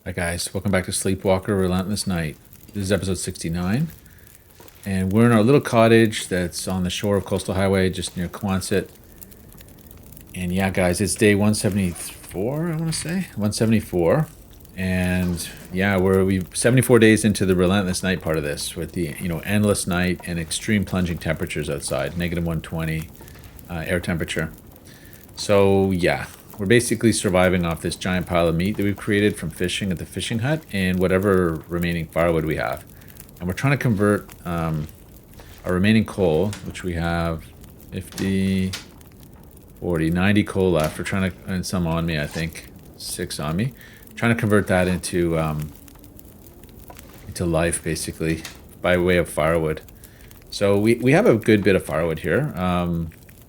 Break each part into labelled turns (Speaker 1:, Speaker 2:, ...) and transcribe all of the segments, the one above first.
Speaker 1: Hi guys, welcome back to Sleepwalker, Relentless Night. This is episode 69, and we're in our little cottage that's on the shore of Coastal Highway, just near Quonset. And yeah, guys, it's day 174, I want to say, 174. And yeah, we 74 days into the Relentless Night part of this, with the endless night and extreme plunging temperatures outside, negative 120 air temperature. So yeah, we're basically surviving off this giant pile of meat that we've created from fishing at the fishing hut and whatever remaining firewood we have. And we're trying to convert our remaining coal, which we have 50, 40, 90 coal left. We're trying to, and some on me, I think, 6 on me. Trying to convert that into life, basically, by way of firewood. So we have a good bit of firewood here,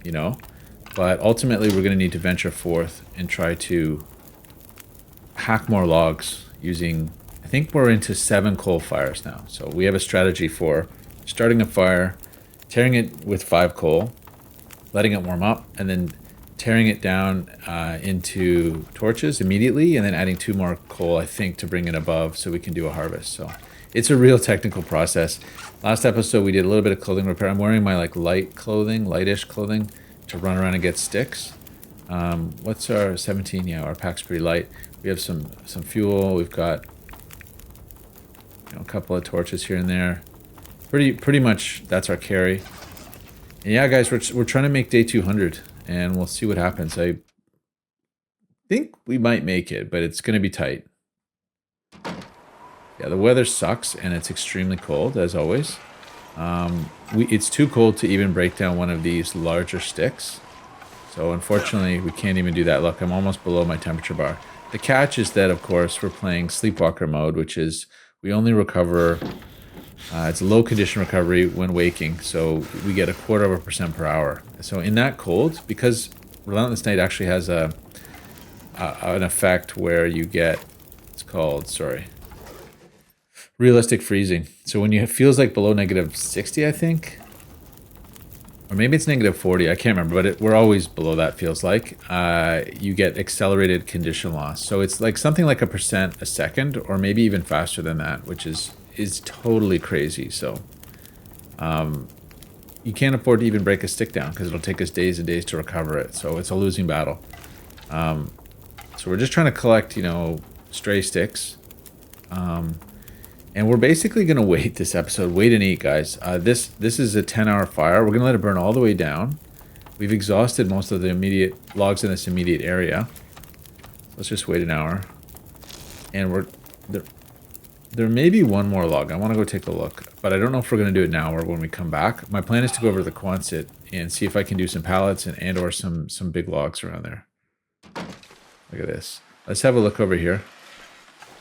Speaker 1: you know. But ultimately, we're going to need to venture forth and try to hack more logs using... I think we're into 7 coal fires now. So we have a strategy for starting a fire, tearing it with 5 coal, letting it warm up, and then tearing it down into torches immediately, and then adding 2 more coal, I think, to bring it above so we can do a harvest. So it's a real technical process. Last episode, we did a little bit of clothing repair. I'm wearing my light clothing, lightish clothing, to run around and get sticks. What's our 17? Yeah, our pack's pretty light. We have some fuel. We've got a couple of torches here and there. Pretty much that's our carry. And yeah, guys, we're trying to make day 200, and we'll see what happens. I think we might make it, but it's going to be tight. Yeah, the weather sucks, and it's extremely cold, as always. It's too cold to even break down one of these larger sticks. So unfortunately, we can't even do that. Look, I'm almost below my temperature bar. The catch is that, of course, we're playing Sleepwalker mode, which is we only recover... it's low condition recovery when waking, so we get 0.25% per hour. So in that cold, because Relentless Night actually has an effect where you get... It's called... Sorry. Realistic freezing. So when it feels like below negative 60, I think, or maybe it's negative 40, I can't remember, but we're always below that, feels like, you get accelerated condition loss. So it's like something like 1% a second, or maybe even faster than that, which is totally crazy. So you can't afford to even break a stick down because it'll take us days and days to recover it. So it's a losing battle. So we're just trying to collect, stray sticks. And we're basically going to wait this episode. Wait and eat, guys. This is a 10-hour fire. We're going to let it burn all the way down. We've exhausted most of the immediate logs in this immediate area. Let's just wait an hour. And there may be one more log. I want to go take a look. But I don't know if we're going to do it now or when we come back. My plan is to go over to the Quonset and see if I can do some pallets and or some big logs around there. Look at this. Let's have a look over here.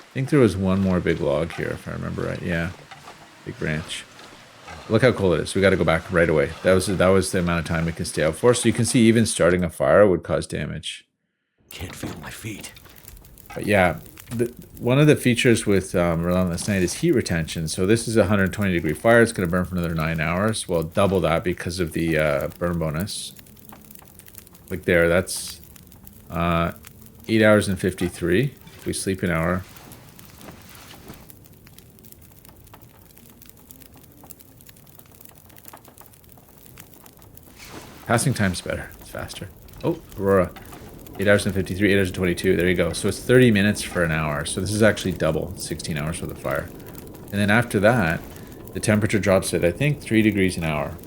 Speaker 1: I think there was one more big log here, if I remember right. Yeah, big branch. Look how cold it is. We got to go back right away. That was the amount of time we can stay out for. So you can see even starting a fire would cause damage.
Speaker 2: Can't feel my feet.
Speaker 1: But yeah, one of the features with Relentless Night is heat retention. So this is a 120-degree fire. It's going to burn for another 9 hours. Well, double that because of the burn bonus. Like there, that's 8 hours and 53. If we sleep an hour. Passing time's better. It's faster. Oh, Aurora. 8 hours and 53, 8 hours and 22. There you go. So it's 30 minutes for an hour. So this is actually double. 16 hours for the fire. And then after that, the temperature drops at, I think, 3 degrees an hour.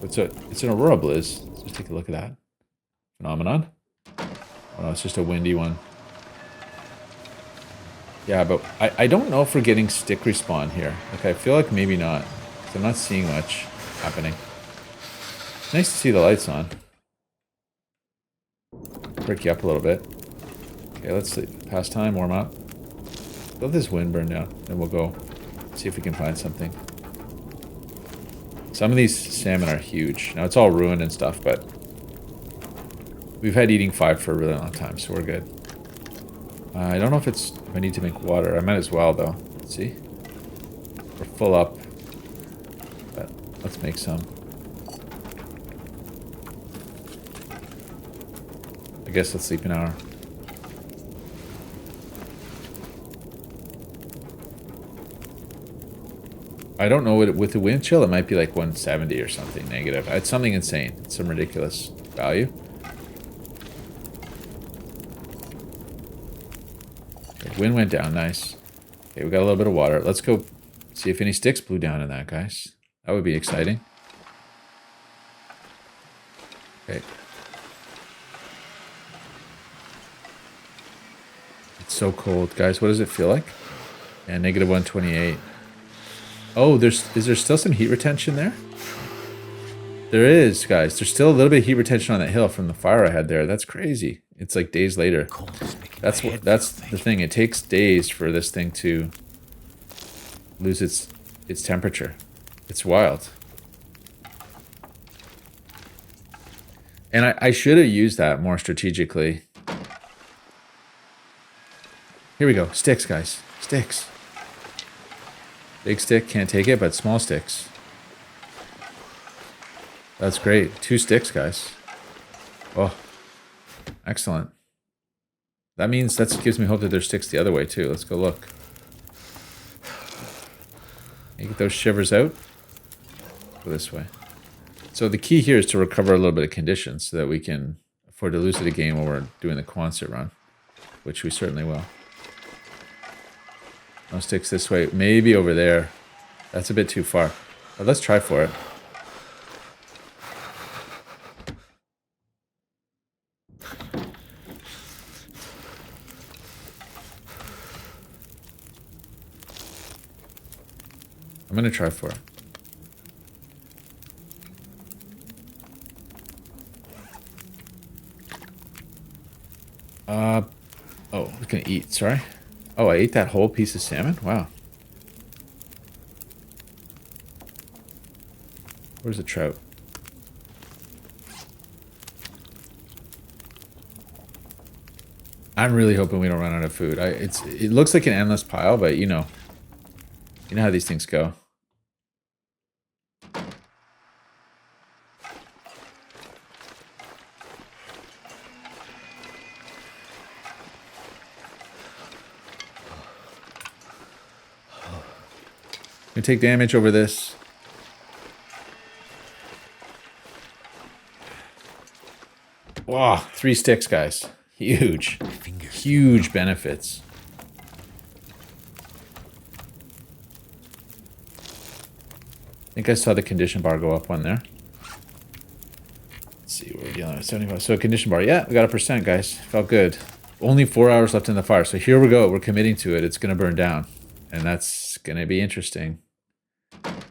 Speaker 1: It's an Aurora Blizz. Let's just take a look at that. Phenomenon. Oh, no, it's just a windy one. Yeah, but I don't know if we're getting stick respawn here. Like, I feel like maybe not. So I'm not seeing much happening. Nice to see the lights on. Break you up a little bit. Okay, let's sleep. Pass time, warm up. Let this wind burn down, then we'll go see if we can find something. Some of these salmon are huge. Now it's all ruined and stuff, but we've had eating 5 for a really long time, so we're good. I don't know if I need to make water. I might as well, though. Let's see. We're full up. But let's make some. I guess let's sleep an hour. I don't know what with the wind chill, it might be like 170 or something negative. It's something insane. It's some ridiculous value. Okay, wind went down, nice. Okay, we got a little bit of water. Let's go see if any sticks blew down in that, guys. That would be exciting. Okay. It's so cold. Guys, what does it feel like? Yeah, negative 128. Oh, is there still some heat retention there? There is, guys. There's still a little bit of heat retention on that hill from the fire I had there. That's crazy. It's like days later. That's the thing. It takes days for this thing to lose its temperature. It's wild. And I should have used that more strategically. Here we go. Sticks, guys. Sticks. Big stick, can't take it, but small sticks. That's great. 2 sticks, guys. Oh, excellent. That means that gives me hope that there's sticks the other way, too. Let's go look. You get those shivers out. Go this way. So the key here is to recover a little bit of conditions so that we can afford to lose it again when we're doing the concert run, which we certainly will. No sticks this way. Maybe over there. That's a bit too far. But let's try for it. I'm going to try for it. Oh, I was going to eat. Sorry. Oh, I ate that whole piece of salmon? Wow. Where's the trout? I'm really hoping we don't run out of food. It looks like an endless pile, but you know how these things go. Gonna take damage over this. Wow, 3 sticks, guys. Huge. Huge benefits. I think I saw the condition bar go up one there. Let's see, we're dealing with 75. So condition bar, yeah, we got 1%, guys. Felt good. Only 4 hours left in the fire. So here we go. We're committing to it. It's going to burn down. And that's going to be interesting.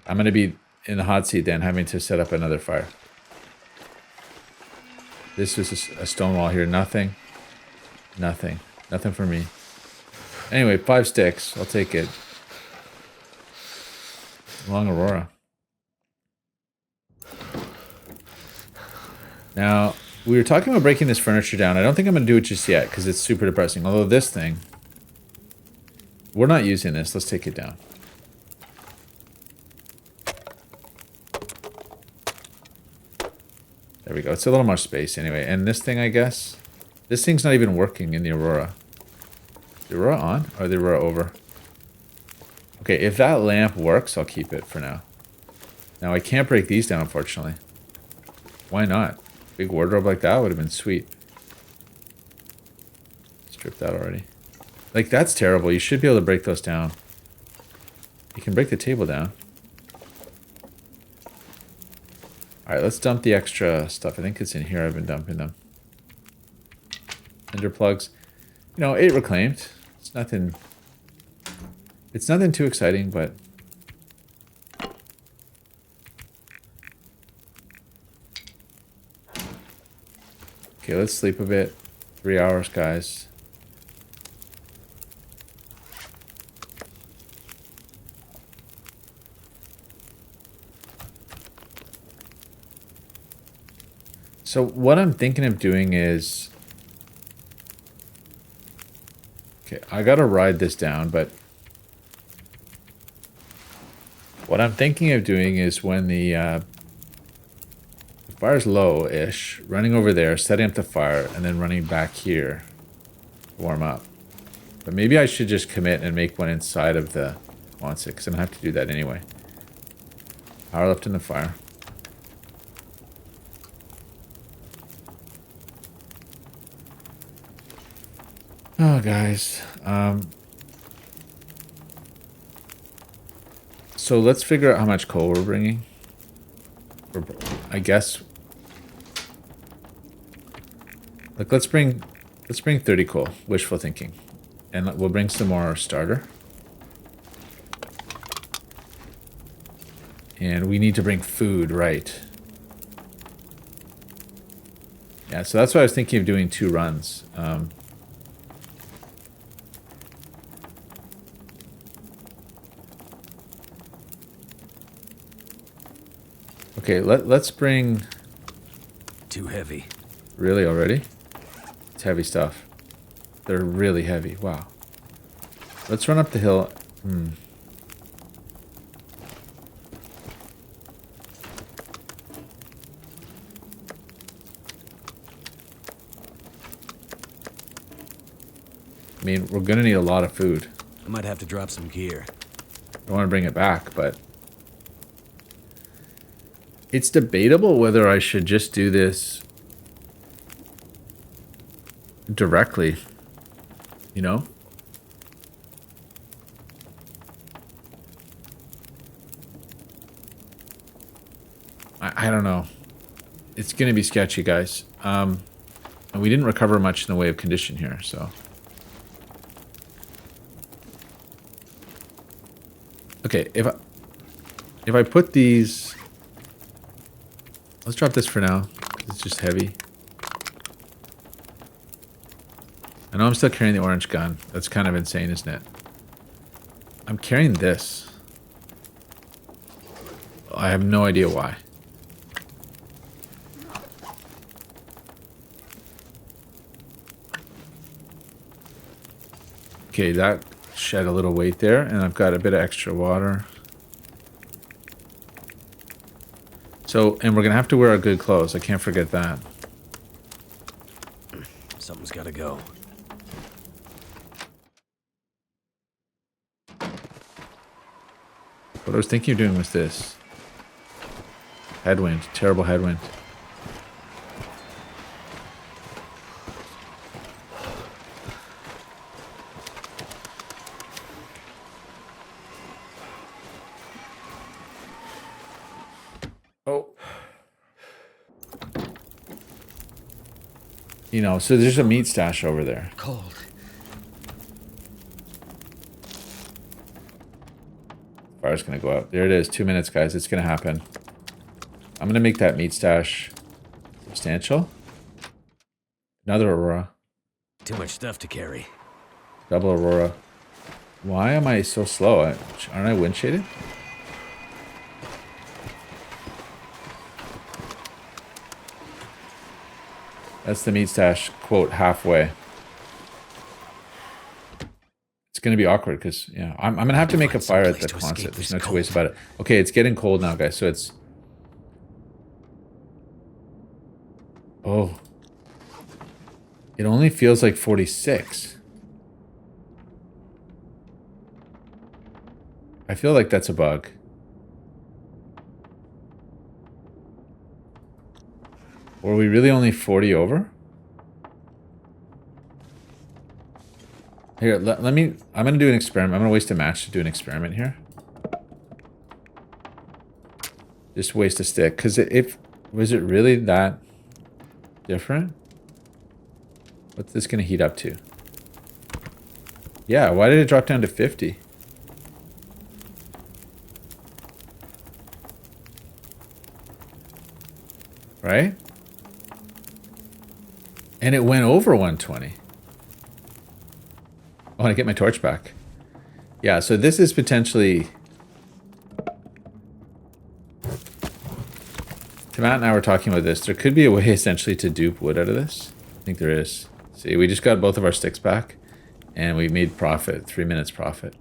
Speaker 1: I'm going to be in the hot seat then, having to set up another fire. This is a stone wall here. Nothing. Nothing. Nothing for me. Anyway, 5 sticks. I'll take it. Long Aurora. Now, we were talking about breaking this furniture down. I don't think I'm going to do it just yet because it's super depressing. Although this thing, we're not using this. Let's take it down. There we go. It's a little more space anyway. And this thing, I guess, this thing's not even working in the Aurora. Is the Aurora on or the Aurora over? Okay, if that lamp works, I'll keep it for now. Now, I can't break these down, unfortunately. Why not? Big wardrobe like that would have been sweet. Stripped out already. Like, that's terrible. You should be able to break those down. You can break the table down. Alright, let's dump the extra stuff. I think it's in here. I've been dumping them. Ender plugs. You know, 8 reclaimed. It's nothing... It's nothing too exciting, but... Okay, let's sleep a bit. 3 hours, guys. So what I'm thinking of doing is... Okay, I gotta ride this down, but... What I'm thinking of doing is when the fire's low-ish, running over there, setting up the fire, and then running back here to warm up. But maybe I should just commit and make one inside of the Onset, because I'm going to have to do that anyway. Power left in the fire. Oh, guys. So let's figure out how much coal we're bringing. I guess. Like, let's bring 30 coal. Wishful thinking. And we'll bring some more starter. And we need to bring food, right? Yeah, so that's why I was thinking of doing 2 runs. Okay, let's bring...
Speaker 2: Too heavy.
Speaker 1: Really, already? It's heavy stuff. They're really heavy. Wow. Let's run up the hill. I mean, we're gonna need a lot of food.
Speaker 2: I might have to drop some gear.
Speaker 1: I want to bring it back, but... It's debatable whether I should just do this directly, you know? I don't know. It's going to be sketchy, guys. And we didn't recover much in the way of condition here, so... Okay, if I put these... Let's drop this for now. It's just heavy. I know I'm still carrying the orange gun. That's kind of insane, isn't it? I'm carrying this. I have no idea why. Okay, that shed a little weight there, and I've got a bit of extra water. So, and we're gonna have to wear our good clothes. I can't forget that.
Speaker 2: Something's gotta go.
Speaker 1: What I was thinking of doing was this. Headwind. Terrible headwind. Oh. You know, so there's a meat stash over there.
Speaker 2: Cold.
Speaker 1: Fire's gonna go out. There it is. 2 minutes, guys. It's gonna happen. I'm gonna make that meat stash substantial. Another Aurora.
Speaker 2: Too much stuff to carry.
Speaker 1: Double Aurora. Why am I so slow? Aren't I wind shaded? That's the meat stash, quote, halfway. It's going to be awkward because, yeah, I'm going to have to make a fire at the Quonset. There's no two ways about it. Okay, it's getting cold now, guys, so it's... Oh. It only feels like 46. I feel like that's a bug. Were we really only 40 over? Here, let me... I'm going to do an experiment. I'm going to waste a match to do an experiment here. Just waste a stick. Because was it really that different? What's this going to heat up to? Yeah, why did it drop down to 50? Right? And it went over 120. I want to get my torch back. Yeah, so this is potentially... Matt and I were talking about this. There could be a way essentially to dupe wood out of this. I think there is. See, we just got both of our sticks back. And we made profit. 3 minutes profit.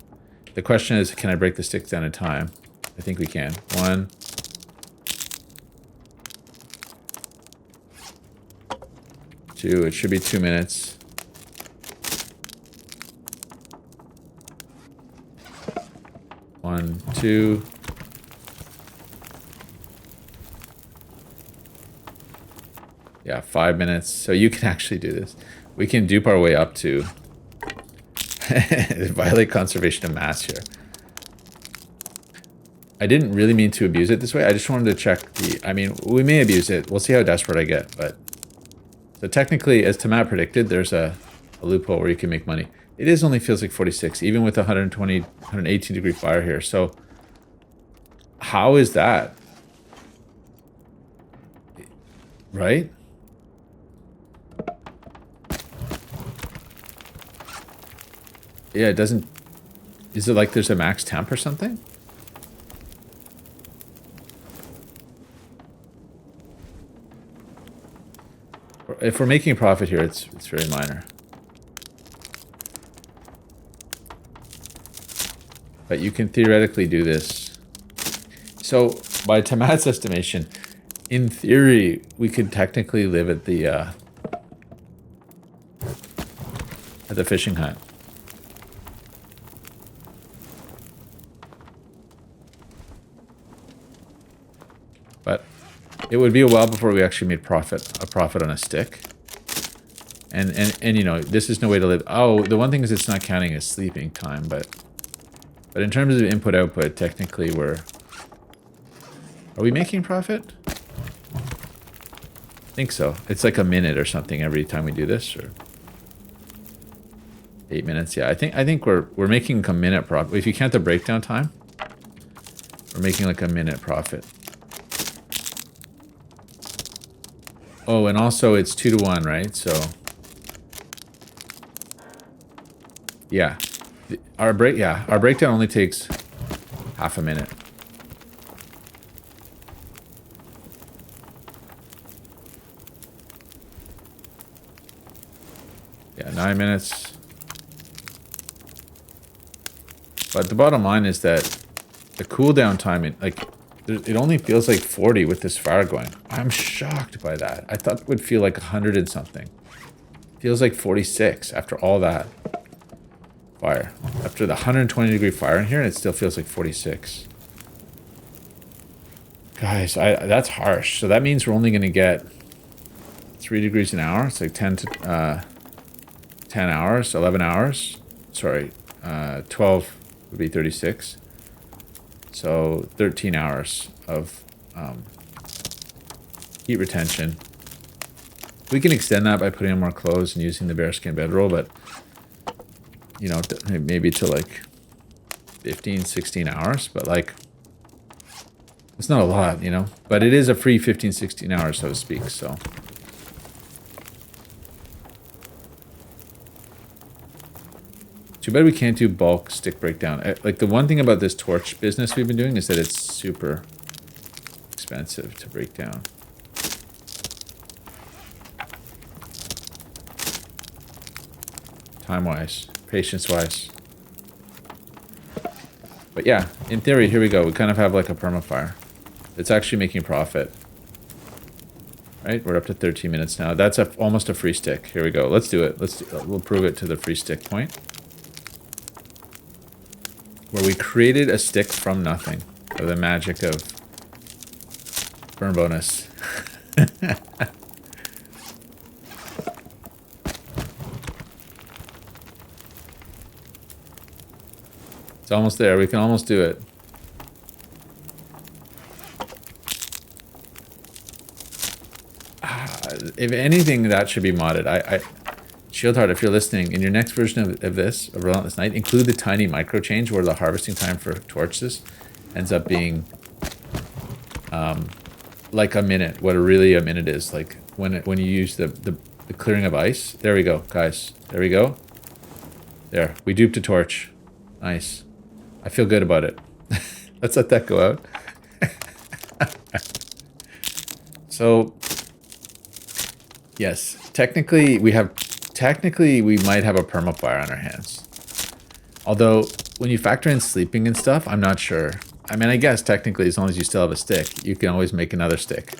Speaker 1: The question is, can I break the sticks down in time? I think we can. 1... 2. It should be 2 minutes. One, two. Yeah, 5 minutes. So you can actually do this. We can dupe our way up to violate conservation of mass here. I didn't really mean to abuse it this way. I just wanted to check the... I mean, we may abuse it. We'll see how desperate I get, but... So technically, as Temp predicted, there's a loophole where you can make money. It is only feels like 46, even with 120, 118 degree fire here. So, how is that? Right? Yeah, it doesn't... Is it like there's a max temp or something? If we're making a profit here, it's very minor. But you can theoretically do this. So, by Temp's estimation, in theory, we could technically live at the fishing hut. But it would be a while before we actually made a profit on a stick. And you know, this is no way to live. Oh, the one thing is it's not counting as sleeping time, but in terms of input output, technically are we making profit? I think so. It's like a minute or something every time we do this, or 8 minutes. Yeah, I think we're making a minute profit. If you count the breakdown time, we're making like a minute profit. Oh, and also it's 2 to 1, right? So yeah, our breakdown only takes half a minute. Yeah, 9 minutes. But the bottom line is that the cooldown time, it only feels like 40 with this fire going. I'm shocked by that. I thought it would feel like 100 and something. Feels like 46 after all that fire. After the 120 degree fire in here, and it still feels like 46. Guys, that's harsh. So that means we're only going to get 3 degrees an hour. It's like 10 hours, 11 hours. Sorry, 12 would be 36. So 13 hours of heat retention. We can extend that by putting on more clothes and using the bearskin bedroll, but you know, maybe to like 15, 16 hours, but like it's not a lot, you know, but it is a free 15, 16 hours, so to speak. So too bad we can't do bulk stick breakdown. Like the one thing about this torch business we've been doing is that it's super expensive to break down. Time-wise, patience-wise. But yeah, in theory, here we go. We kind of have like a permafire. It's actually making profit. Right, we're up to 13 minutes now. That's almost a free stick. Here we go. Let's do it. We'll prove it to the free stick point. Where we created a stick from nothing. By the magic of burn bonus. It's almost there. We can almost do it. If anything, that should be modded. Shieldheart, if you're listening, in your next version of this, of Relentless Night, include the tiny micro change where the harvesting time for torches ends up being like a minute. What really a minute is, like when you use the clearing of ice. There we go, guys. There we go. There, we duped a torch. Nice. I feel good about it. Let's let that go out. So, yes, technically we might have a permafire on our hands. Although, when you factor in sleeping and stuff, I'm not sure. I mean, I guess technically, as long as you still have a stick, you can always make another stick.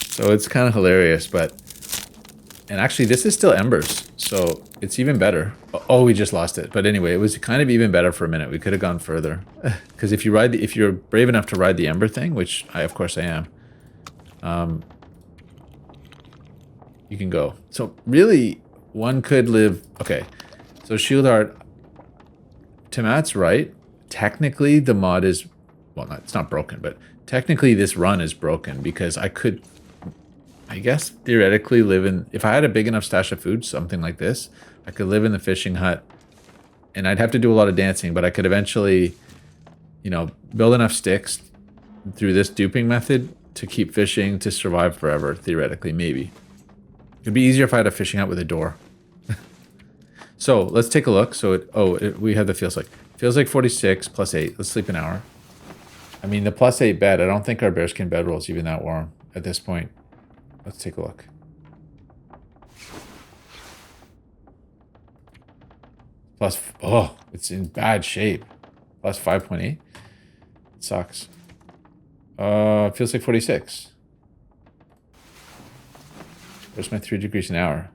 Speaker 1: So it's kind of hilarious, but... And actually, this is still embers, so it's even better. Oh, we just lost it. But anyway, it was kind of even better for a minute. We could have gone further. Because if you're brave enough to ride the ember thing, which of course I am, You can go. So really, one could live... Okay, so Shield Art... To Matt's right, technically the mod is... Well, it's not broken, but technically this run is broken because I could... I guess theoretically live in... If I had a big enough stash of food, something like this, I could live in the fishing hut. And I'd have to do a lot of dancing, but I could eventually, you know, build enough sticks through this duping method to keep fishing to survive forever, theoretically, maybe. It'd be easier if I had a fishing hut with a door. So, let's take a look. So, we have the feels like. Feels like 46 plus 8. Let's sleep an hour. I mean, the plus 8 bed, I don't think our bearskin bedroll is even that warm at this point. Let's take a look. Plus, oh, it's in bad shape. Plus 5.8. It sucks. Feels like 46. Where's my 3 degrees an hour?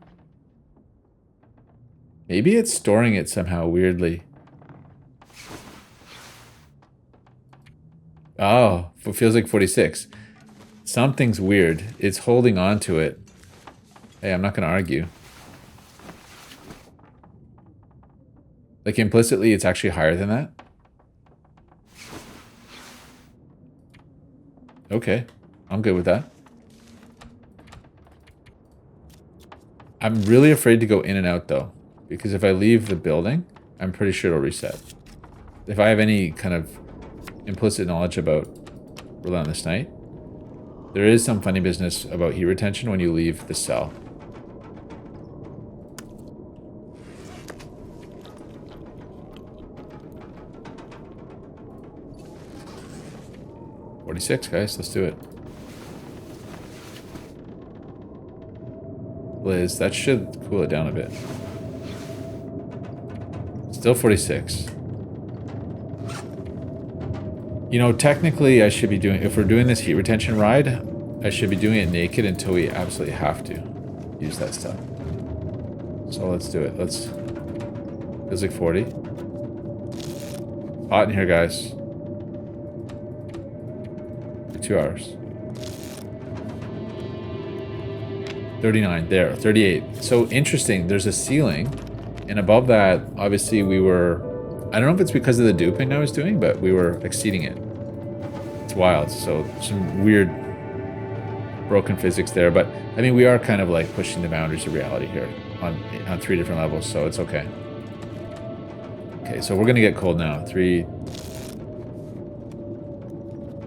Speaker 1: Maybe it's storing it somehow weirdly. Oh, it feels like 46. Something's weird. It's holding on to it. Hey, I'm not going to argue. Like, implicitly, it's actually higher than that. Okay. I'm good with that. I'm really afraid to go in and out, though. Because if I leave the building, I'm pretty sure it'll reset. If I have any kind of implicit knowledge about Relentless Night, there is some funny business about heat retention when you leave the cell. $46, guys. Let's do it. Liz, that should cool it down a bit. Still 46. You know, technically I should be doing... If we're doing this heat retention ride, I should be doing it naked until we absolutely have to use that stuff. So let's do it. Let's... Feels like 40. Hot in here, guys. For 2 hours. 39. There. 38. So interesting. There's a ceiling. And above that, obviously we were... I don't know if it's because of the duping I was doing, but we were exceeding it. It's wild. So some weird broken physics there. But I mean, we are kind of like pushing the boundaries of reality here on 3 different levels. So it's okay. Okay, so we're going to get cold now. 3...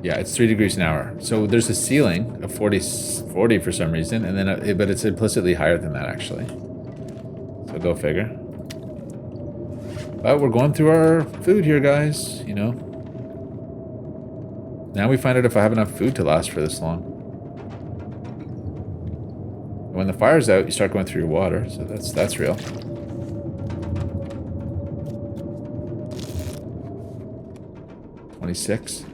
Speaker 1: Yeah, it's 3 degrees an hour. So there's a ceiling of 40 for some reason. And then, but it's implicitly higher than that, actually. So go figure. But we're going through our food here, guys, you know. Now we find out if I have enough food to last for this long. When the fire's out, you start going through your water, so that's real. $26.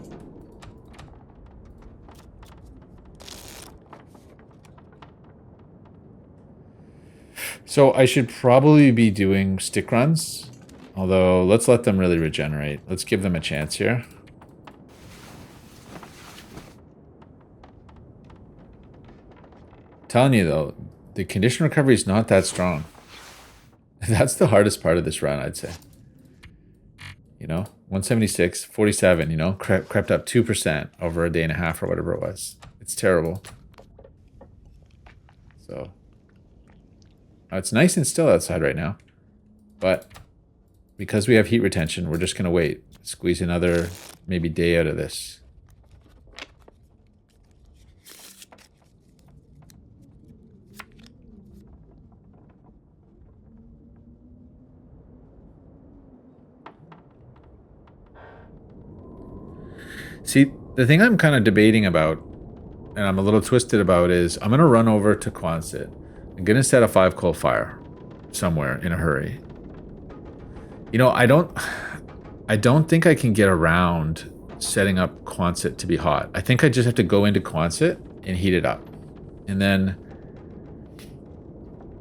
Speaker 1: So I should probably be doing stick runs. Although, let's let them really regenerate. Let's give them a chance here. Telling you though, the condition recovery is not that strong. That's the hardest part of this run, I'd say. You know, 176, 47, you know, crept up 2% over a day and a half or whatever it was. It's terrible. So, it's nice and still outside right now. But because we have heat retention, we're just going to wait. Squeeze another maybe day out of this. See, the thing I'm kind of debating about, and I'm a little twisted about, is I'm going to run over to Quonset. I'm going to set a 5 coal fire somewhere in a hurry. You know, I don't think I can get around setting up Quonset to be hot. I think I just have to go into Quonset and heat it up. And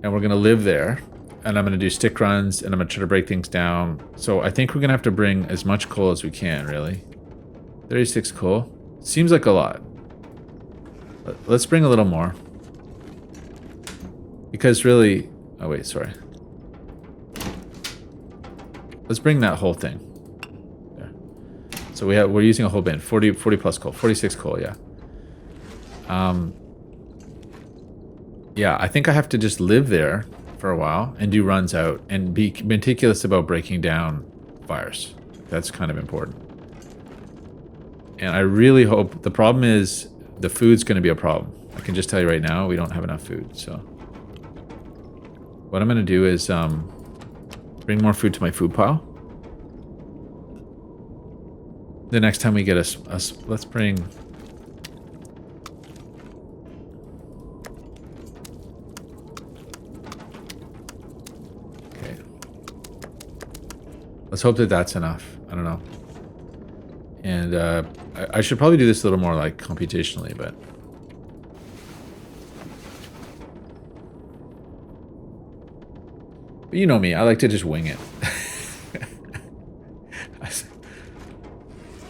Speaker 1: we're going to live there. And I'm going to do stick runs and I'm going to try to break things down. So I think we're going to have to bring as much coal as we can, really. 36 coal. Seems like a lot. Let's bring a little more. Because really... Oh, wait, sorry. Let's bring that whole thing. There. So we're using a whole bin. 40 plus coal. 46 coal, yeah. Yeah, I think I have to just live there for a while and do runs out and be meticulous about breaking down fires. That's kind of important. And I really hope... The problem is the food's going to be a problem. I can just tell you right now, we don't have enough food, so... What I'm going to do is bring more food to my food pile. The next time we get let's bring... Okay. Let's hope that that's enough. I don't know. And I should probably do this a little more like computationally, but... But you know me, I like to just wing it.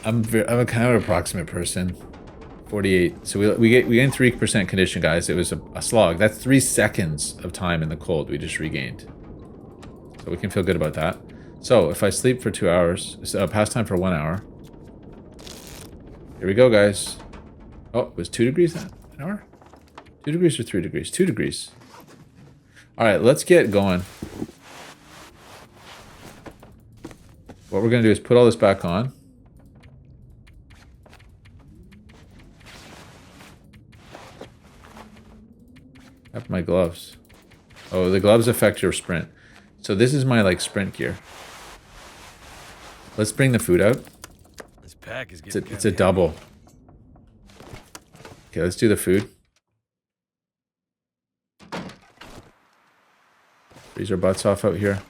Speaker 1: I'm a kind of an approximate person. 48. So we gained 3% condition, guys. It was a slog. That's 3 seconds of time in the cold we just regained. So we can feel good about that. So if I sleep for 2 hours, pastime for 1 hour. Here we go, guys. Oh, it was 2 degrees an hour? 2 degrees or 3 degrees? 2 degrees. All right, let's get going. What we're going to do is put all this back on. Have my gloves. Oh, the gloves affect your sprint. So this is my, like, sprint gear. Let's bring the food out.
Speaker 2: This pack is getting
Speaker 1: It's a double. Okay, let's do the food. Freeze our butts off out here.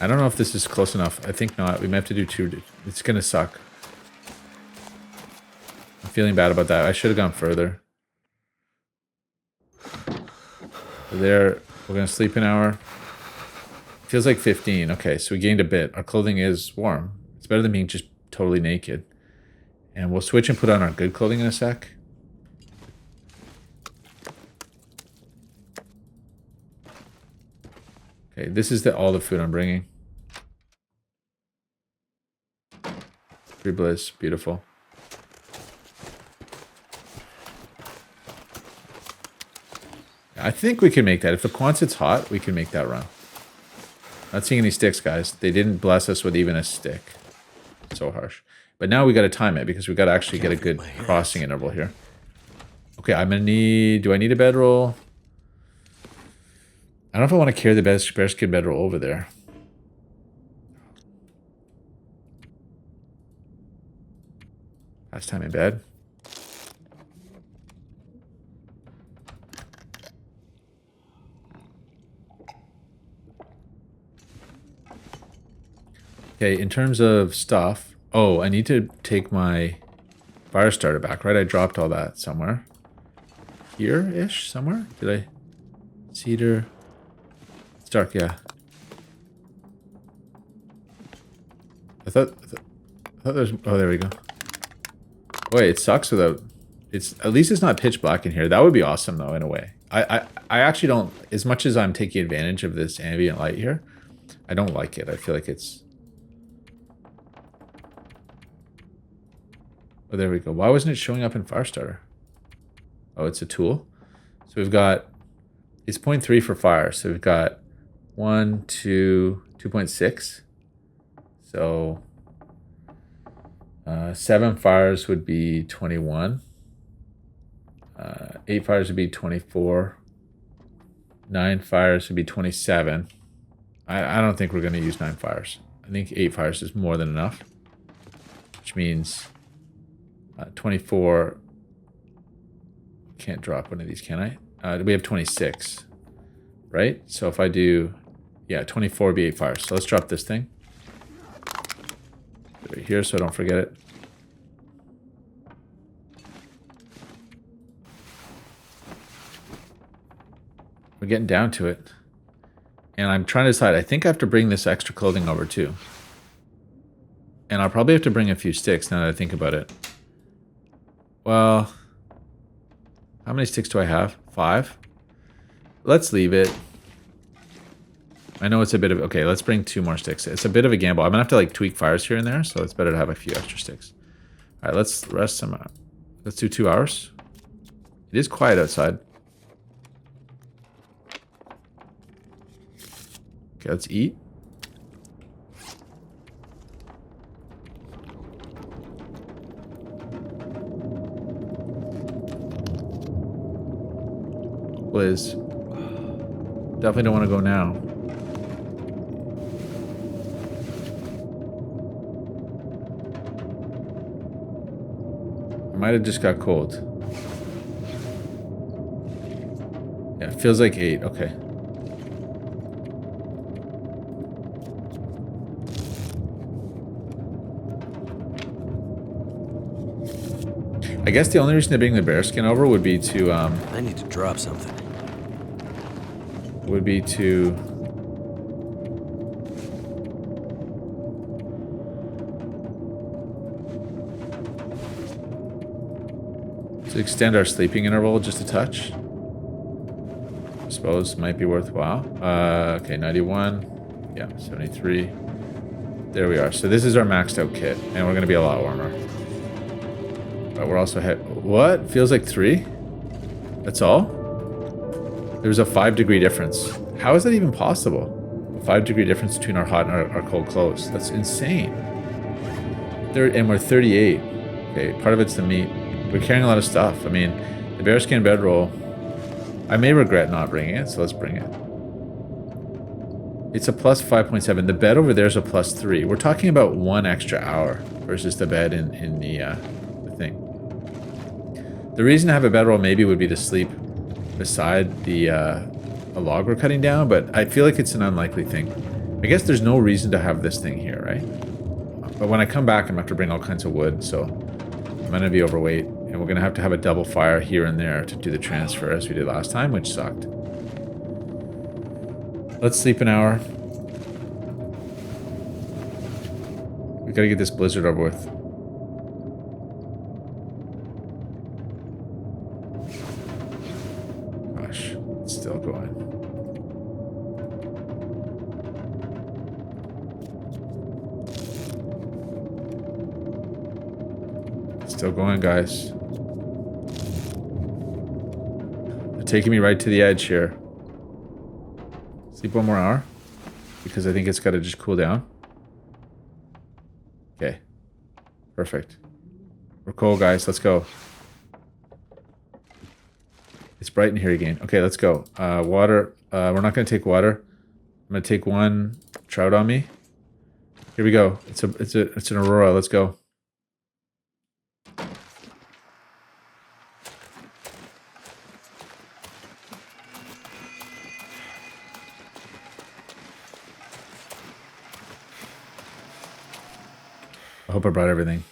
Speaker 1: I don't know if this is close enough. I think not. We might have to do 2. It's going to suck. I'm feeling bad about that. I should have gone further. There, we're going to sleep an hour. Feels like 15. Okay, so we gained a bit. Our clothing is warm. It's better than being just totally naked. And we'll switch and put on our good clothing in a sec. Okay, this is all the food I'm bringing. 3 bliss, beautiful. I think we can make that. If the Quonsit's hot, we can make that run. Not seeing any sticks, guys. They didn't bless us with even a stick. So harsh. But now we got to time it because we got to actually get a good crossing interval here. Okay, I'm going to need... Do I need a bedroll? I don't know if I want to carry the bearskin bedroll over there. Last time in bed. Okay, in terms of stuff... Oh, I need to take my fire starter back, right? I dropped all that somewhere. Here-ish? Somewhere? Did I... Cedar... It's dark, yeah. I thought there's... Oh, there we go. Wait, it sucks without... At least it's not pitch black in here. That would be awesome, though, in a way. I actually don't... As much as I'm taking advantage of this ambient light here, I don't like it. I feel like it's... Oh, there we go. Why wasn't it showing up in Firestarter? Oh, it's a tool. So we've got... It's 0.3 for fire. So we've got 1, 2, 2.6. So... 7 fires would be 21. 8 fires would be 24. 9 fires would be 27. I don't think we're going to use 9 fires. I think 8 fires is more than enough. Which means 24. Can't drop one of these, can I? We have 26. Right? So if I do... Yeah, 24 would be 8 fires. So let's drop this thing. Right here so I don't forget it. We're getting down to it. And I'm trying to decide. I think I have to bring this extra clothing over too. And I'll probably have to bring a few sticks now that I think about it. Well, how many sticks do I have? 5. Let's leave it. I know it's a bit of... Okay, let's bring 2 more sticks. It's a bit of a gamble. I'm going to have to, like, tweak fires here and there, so it's better to have a few extra sticks. All right, let's rest some... let's do 2 hours. It is quiet outside. Okay, let's eat. Liz. Definitely don't want to go now. I might have just got cold. Yeah, it feels like 8. Okay. I guess the only reason to bring the bearskin over would be to,
Speaker 2: I need to drop something.
Speaker 1: would be to... to extend our sleeping interval just a touch. I suppose might be worthwhile. Okay, 91. Yeah, 73. There we are. So this is our maxed out kit, and we're going to be a lot warmer. But we're also... What? Feels like 3? That's all? There's a 5-degree difference. How is that even possible? A 5-degree difference between our hot and our cold clothes. That's insane. And we're 38. Okay, part of it's the meat. We're carrying a lot of stuff. I mean, the bearskin bedroll... I may regret not bringing it, so let's bring it. It's a plus 5.7. The bed over there is a plus 3. We're talking about 1 extra hour versus the bed in the thing. The reason to have a bedroll maybe would be to sleep beside the a log we're cutting down, but I feel like it's an unlikely thing. I guess there's no reason to have this thing here, right? But when I come back, I'm going to have to bring all kinds of wood, so I'm going to be overweight, and we're going to have a double fire here and there to do the transfer as we did last time, which sucked. Let's sleep an hour. We got to get this blizzard over with. Gosh, it's still going. Still going, guys. They're taking me right to the edge here. Sleep 1 more hour. Because I think it's got to just cool down. Okay. Perfect. We're cold, guys. Let's go. It's bright in here again. Okay, let's go. Water. We're not going to take water. I'm going to take 1 trout on me. Here we go. It's an aurora. Let's go. I hope I brought everything.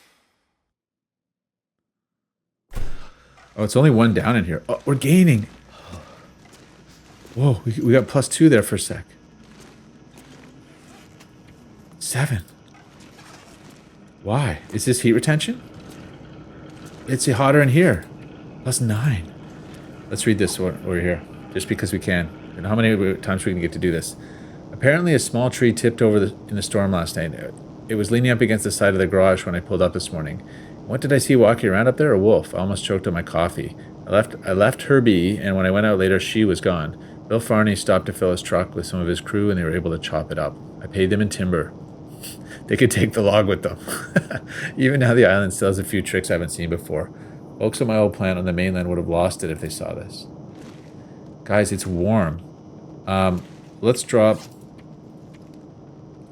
Speaker 1: Oh, it's only 1 down in here. Oh, we're gaining. Whoa, we got +2 there for a sec. 7. Why? Is this heat retention? It's hotter in here. +9. Let's read this one over here, just because we can. And how many times we can get to do this? Apparently a small tree tipped over in the storm last night. It was leaning up against the side of the garage when I pulled up this morning. What did I see walking around up there? A wolf. I almost choked on my coffee. I left her be, and when I went out later, she was gone. Bill Farney stopped to fill his truck with some of his crew, and they were able to chop it up. I paid them in timber. They could take the log with them. Even now, the island still has a few tricks I haven't seen before. Folks at my old plant on the mainland would have lost it if they saw this. Guys, it's warm. Let's drop...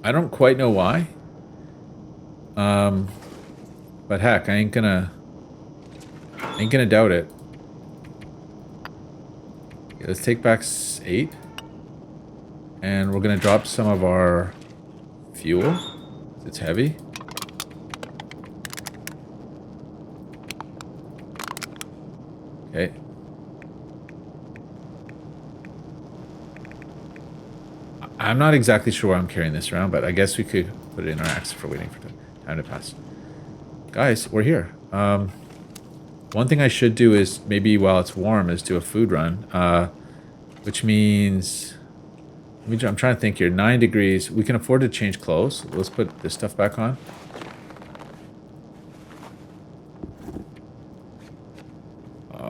Speaker 1: I don't quite know why. But heck, I ain't gonna doubt it. Okay, let's take back 8. And we're gonna drop some of our fuel. It's heavy. Okay. I'm not exactly sure why I'm carrying this around, but I guess we could put it in our axe if we're waiting for time to pass. Guys, we're here. One thing I should do is maybe while it's warm is do a food run, which means I'm trying to think here. 9 degrees. We can afford to change clothes. Let's put this stuff back on.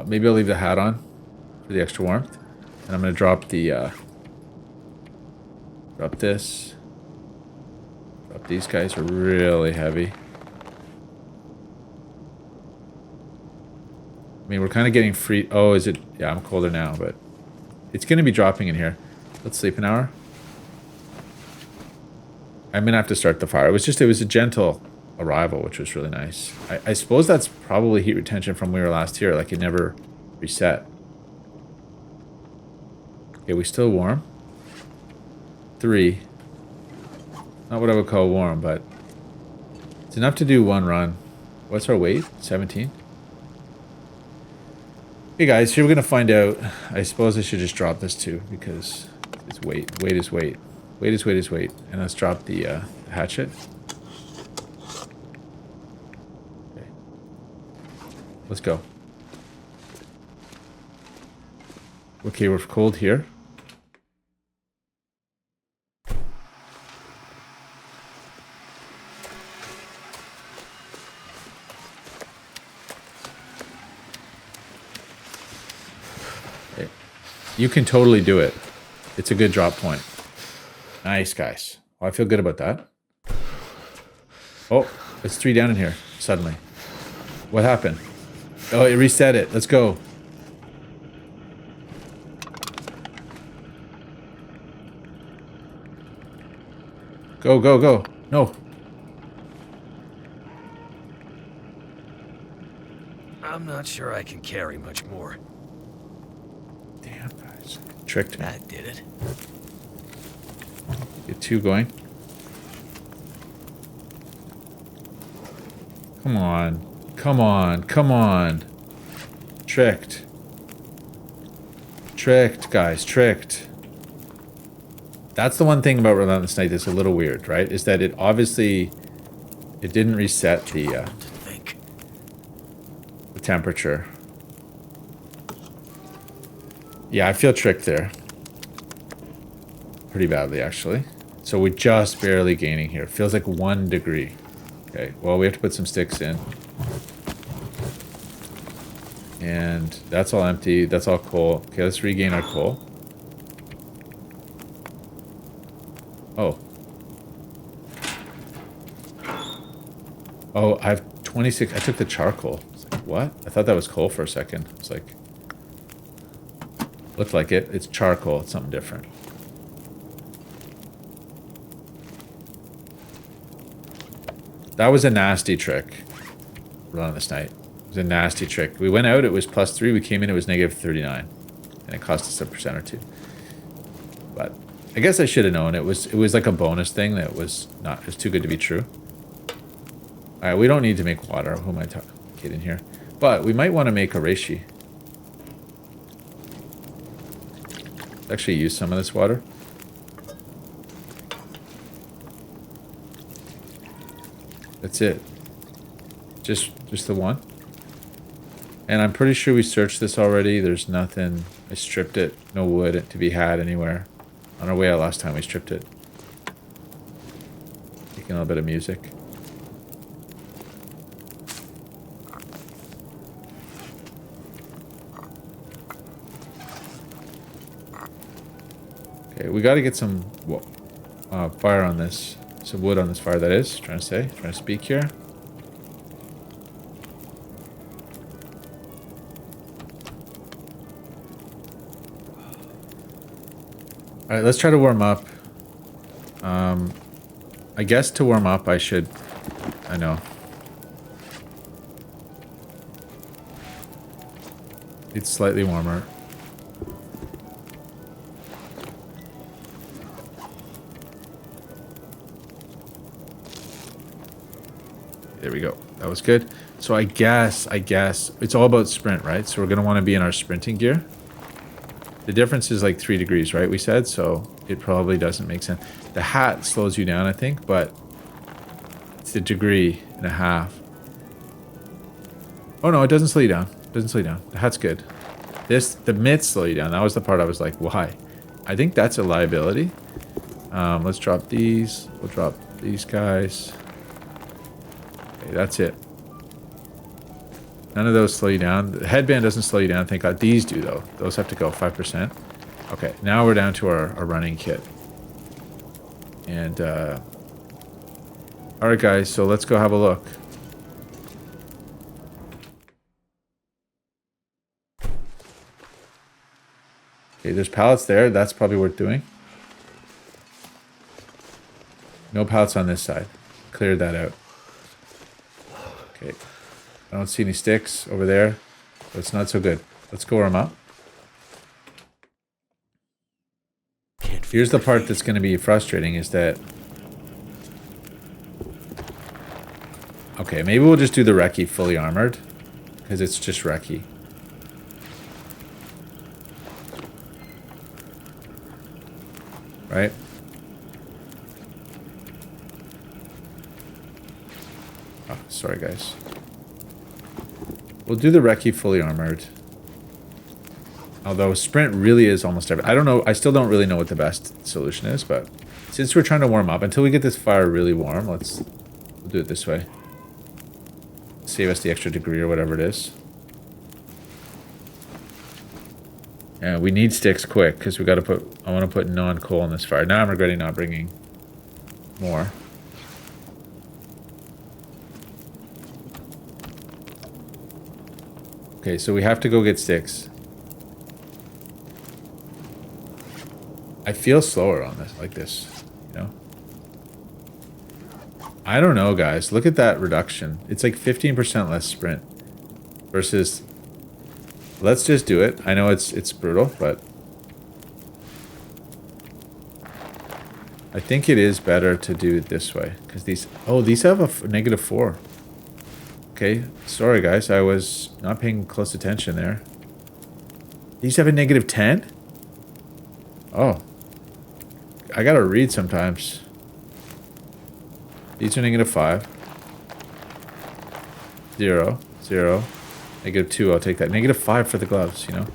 Speaker 1: Maybe I'll leave the hat on for the extra warmth, and I'm gonna drop the drop this. Drop these guys are really heavy. I mean, we're kind of getting free. Oh, is it? Yeah, I'm colder now, but it's gonna be dropping in here. Let's sleep an hour. I'm gonna have to start the fire. It was a gentle arrival, which was really nice. I suppose that's probably heat retention from when we were last here. Like it never reset. Okay, we still warm. 3. Not what I would call warm, but it's enough to do one run. What's our weight? 17. Hey guys, here we're gonna find out. I suppose I should just drop this too because it's weight. Weight is weight. Weight is weight is weight. And let's drop the hatchet. Okay. Let's go. Okay, we're cold here. Okay. You can totally do it. It's a good drop point. Nice, guys. Oh, I feel good about that. Oh, it's 3 down in here, suddenly. What happened? Oh, it reset it. Let's go. Go, go, go. No.
Speaker 2: I'm not sure I can carry much more.
Speaker 1: Damn, guys. Tricked me.
Speaker 2: That did it.
Speaker 1: Get 2 going. Come on. Come on. Come on. Tricked. Tricked, guys. Tricked. That's the one thing about Relentless Night that's a little weird, right? Is that it obviously... It didn't reset the temperature. Yeah, I feel tricked there. Pretty badly, actually. So we're just barely gaining here. Feels like 1 degree. Okay, well, we have to put some sticks in. And that's all empty. That's all coal. Okay, let's regain our coal. Oh. Oh, I have 26. I took the charcoal. I was like, what? I thought that was coal for a second. It's like... Looked like it. It's charcoal. It's something different. That was a nasty trick. Relentless Night. It was a nasty trick. We went out, it was +3. We came in, it was -39. And it cost us 1% or 2. But I guess I should have known. It was like a bonus thing that was not... It was too good to be true. Alright, we don't need to make water. Who am I kidding here? But we might want to make a reishi. Let's actually use some of this water. That's it. Just the one. And I'm pretty sure we searched this already. There's nothing. I stripped it. No wood to be had anywhere. On our way out last time we stripped it. Making a little bit of music. Okay, we got to get some fire on this. Some wood on this fire, that is. Trying to speak here. Alright, let's try to warm up. I guess to warm up I should... I know. It's slightly warmer. There we go. That was good. So I guess it's all about sprint, right? So we're going to want to be in our sprinting gear. The difference is like 3 degrees, right? We said, so it probably doesn't make sense. The hat slows you down, I think, but it's a degree and a half. Oh no, it doesn't slow you down. It doesn't slow you down. That's good. The mitts slow you down. That was the part I was like, why? I think that's a liability. Let's drop these. We'll drop these guys. Okay, that's it. None of those slow you down. The headband doesn't slow you down. Thank God. These do, though. Those have to go 5%. Okay, now we're down to our running kit. And, alright, guys, so let's go have a look. Okay, there's pallets there. That's probably worth doing. No pallets on this side. Cleared that out. Okay. I don't see any sticks over there. So it's not so good. Let's go warm up. Here's the part that's going to be frustrating is that... Okay, maybe we'll just do the recce fully armored. Because it's just recce. Right? Oh, sorry guys. We'll do the recce fully armored. Although sprint really is almost every... I don't know. I still don't really know what the best solution is, but since we're trying to warm up, until we get this fire really warm, we'll do it this way. Save us the extra degree or whatever it is. And we need sticks quick because we got to put... I want to put non-coal in this fire. Now I'm regretting not bringing more. Okay, so we have to go get sticks. I feel slower on this, like this, you know? I don't know, guys. Look at that reduction. It's like 15% less sprint versus... Let's just do it. I know it's brutal, but... I think it is better to do it this way. Because these... Oh, these have a -4. Okay, sorry guys. I was not paying close attention there. These have a -10? Oh. I gotta read sometimes. These are -5. 0. 0. -2, I'll take that. -5 for the gloves, you know?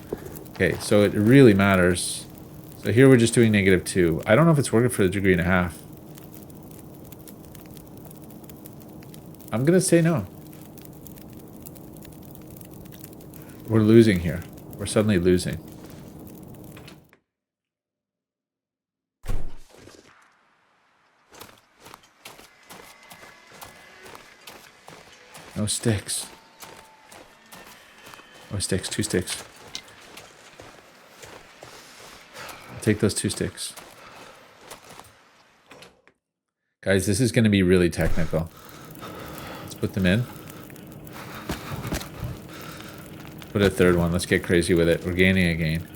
Speaker 1: Okay, so it really matters. So here we're just doing -2. I don't know if it's working for the 1.5 degrees. I'm gonna say no. We're losing here. We're suddenly losing. No sticks. Oh, sticks. 2 sticks. I'll take those 2 sticks. Guys, this is going to be really technical. Let's put them in. Put a third one. Let's get crazy with it. We're gaining again.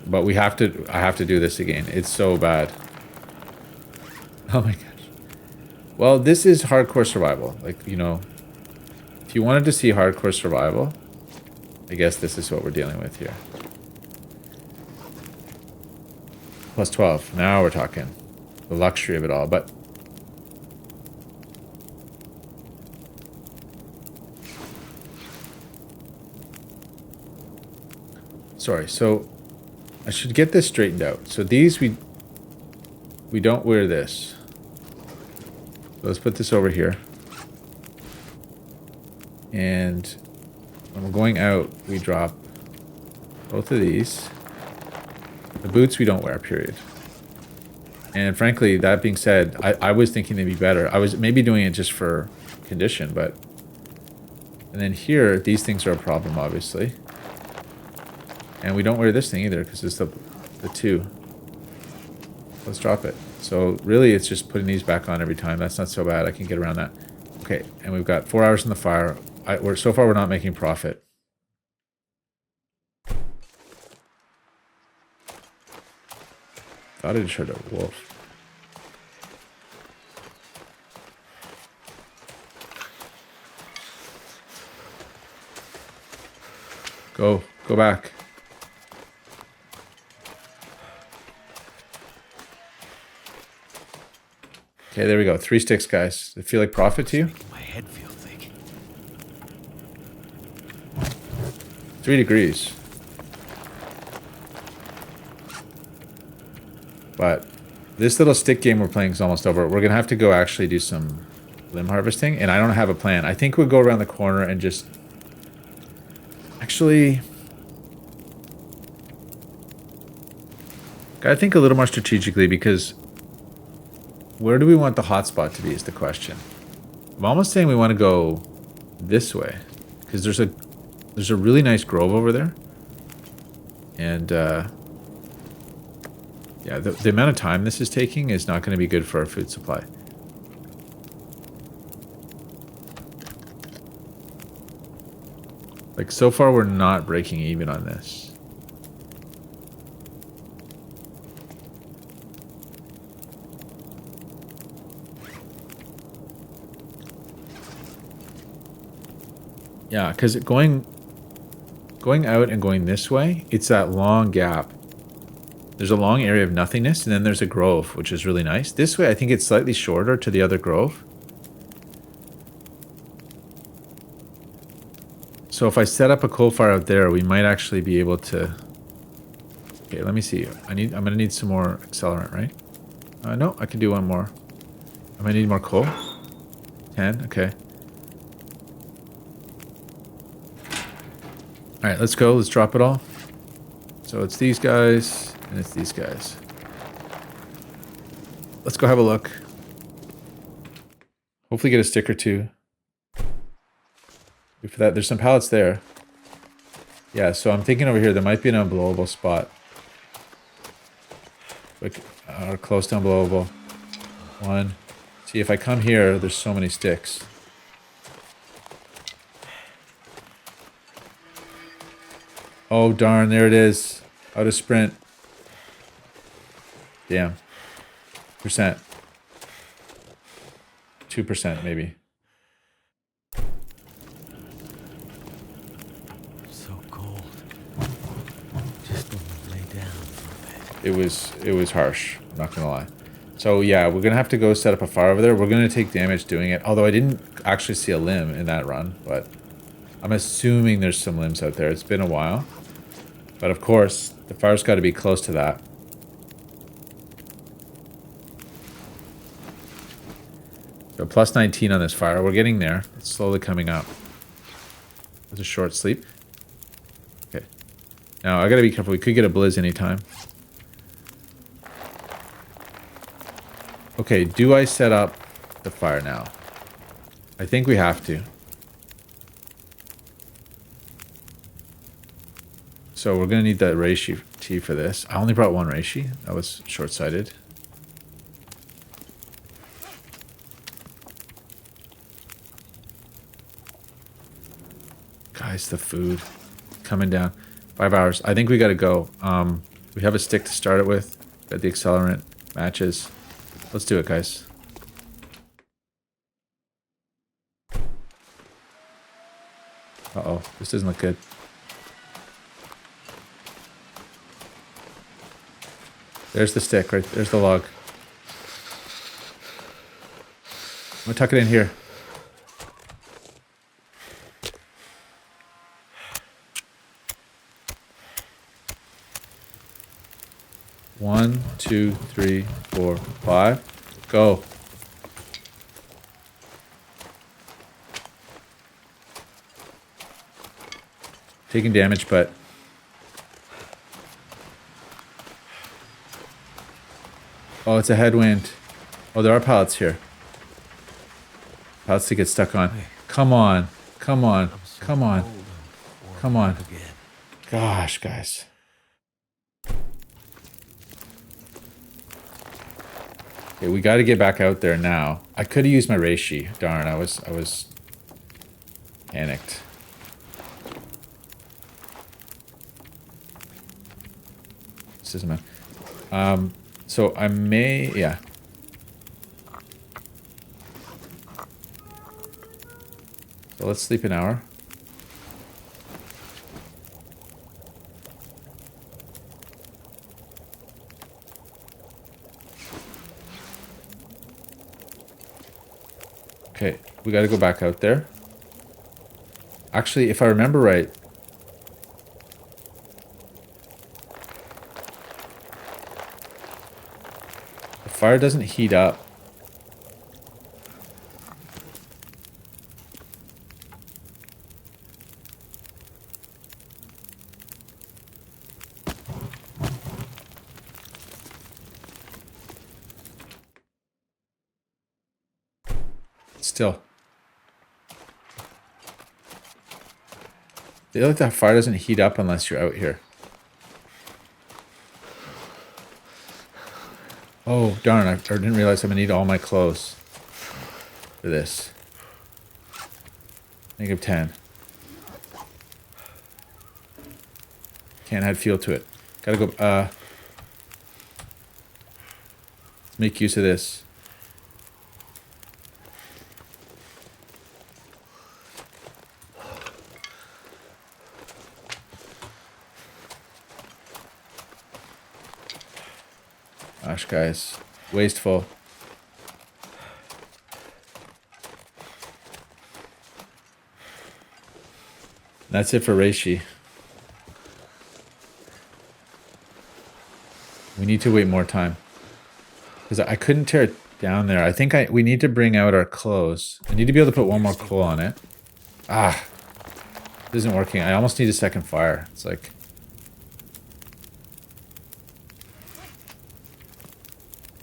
Speaker 1: But we have to... I have to do this again. It's so bad. Oh my gosh. Well, this is hardcore survival. Like, you know... If you wanted to see hardcore survival... I guess this is what we're dealing with here. Plus 12. Now we're talking. The luxury of it all. But... Sorry, so I should get this straightened out. So these we don't wear this. So let's put this over here. And when we're going out, we drop both of these. The boots we don't wear, period. And frankly, that being said, I was thinking they'd be better. I was maybe doing it just for condition, but... And then here, these things are a problem, obviously. And we don't wear this thing either because it's the 2. Let's drop it. So really it's just putting these back on every time. That's not so bad. I can get around that. Okay, and we've got 4 hours in the fire. So far we're not making profit. Thought I just heard a wolf. Go back. Okay, there we go. 3 sticks, guys. Does it feel like profit to you?
Speaker 2: My head feel thick.
Speaker 1: 3 degrees. But this little stick game we're playing is almost over. We're going to have to go actually do some limb harvesting. And I don't have a plan. I think we'll go around the corner and just... Actually... Gotta think a little more strategically because... Where do we want the hotspot to be is the question. I'm almost saying we want to go this way. Because there's a really nice grove over there. And, yeah, the amount of time this is taking is not going to be good for our food supply. Like, so far we're not breaking even on this. Yeah, because going out and going this way, it's that long gap. There's a long area of nothingness, and then there's a grove, which is really nice. This way, I think it's slightly shorter to the other grove. So if I set up a coal fire out there, we might actually be able to... Okay, let me see. I'm gonna need some more accelerant, right? No, I can do one more. I'm gonna need more coal. 10, okay. Alright, let's go. Let's drop it all. So it's these guys, and it's these guys. Let's go have a look. Hopefully get a stick or two. For that, there's some pallets there. Yeah, so I'm thinking over here, there might be an unblowable spot. Like, or close to unblowable. One. See, if I come here, there's so many sticks. Oh, darn, there it is. Out of sprint. Damn. Percent. 2% maybe.
Speaker 2: So cold. Just want to lay down for a bit.
Speaker 1: It was harsh, I'm not gonna lie. So yeah, we're gonna have to go set up a fire over there. We're gonna take damage doing it. Although I didn't actually see a limb in that run, but I'm assuming there's some limbs out there. It's been a while. But of course, the fire's got to be close to that. So plus 19 on this fire. We're getting there. It's slowly coming up. It's a short sleep. Okay. Now, I got to be careful. We could get a blizz anytime. Okay, do I set up the fire now? I think we have to. So we're going to need that reishi tea for this. I only brought one reishi. That was short-sighted. Guys, the food coming down. 5 hours. I think we got to go. We have a stick to start it with. Got the accelerant matches. Let's do it, guys. Uh-oh. This doesn't look good. There's the stick, right? There's the log. I'm gonna tuck it in here. One, two, three, 4, 5. Go. Taking damage, but... Oh, it's a headwind. Oh, there are pallets here. Pallets to get stuck on. Come on. Come on. Come on. Come on. Gosh, guys. Okay, we got to get back out there now. I could have used my reishi. Darn, I was panicked. This isn't bad. So I may, yeah. So let's sleep an hour. Okay, we got to go back out there. Actually, if I remember right, fire doesn't heat up. Still. I feel like that fire doesn't heat up unless you're out here. Oh, darn, I didn't realize I'm gonna need all my clothes for this. -10. Can't add fuel to it. Gotta go, let's make use of this. Gosh, guys. Wasteful. That's it for Reishi. We need to wait more time. Because I couldn't tear it down there. I think we need to bring out our clothes. I need to be able to put one more coal on it. Ah. It isn't working. I almost need a second fire. It's like...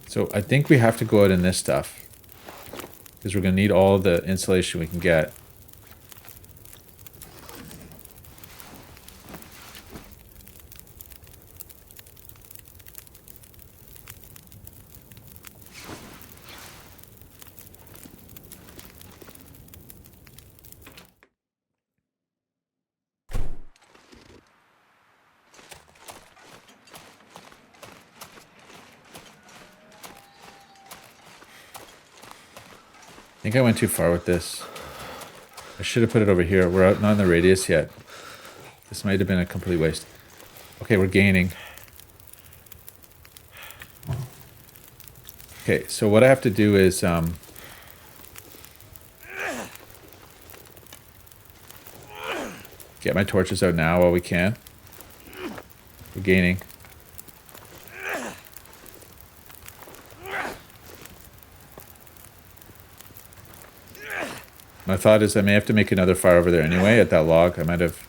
Speaker 1: So I think we have to go out in this stuff. Because we're going to need all the insulation we can get. I think I went too far with this. I should have put it over here. We're out, not in the radius yet. This might have been a complete waste. Okay, we're gaining. Okay, so what I have to do is... get my torches out now while we can. We're gaining. My thought is I may have to make another fire over there anyway at that log. I might have...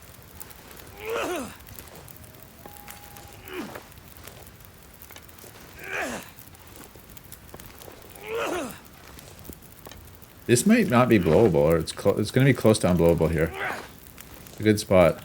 Speaker 1: This might not be blowable, or it's going to be close to unblowable here. It's a good spot.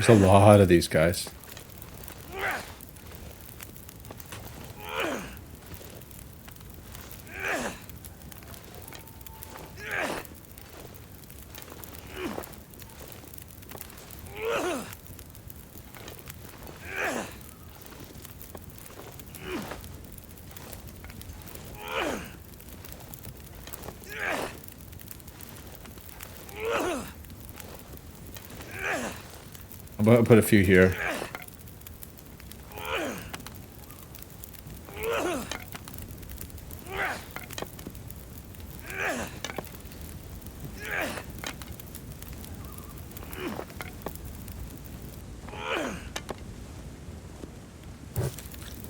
Speaker 1: There's a lot of these guys. I'm going to put a few here.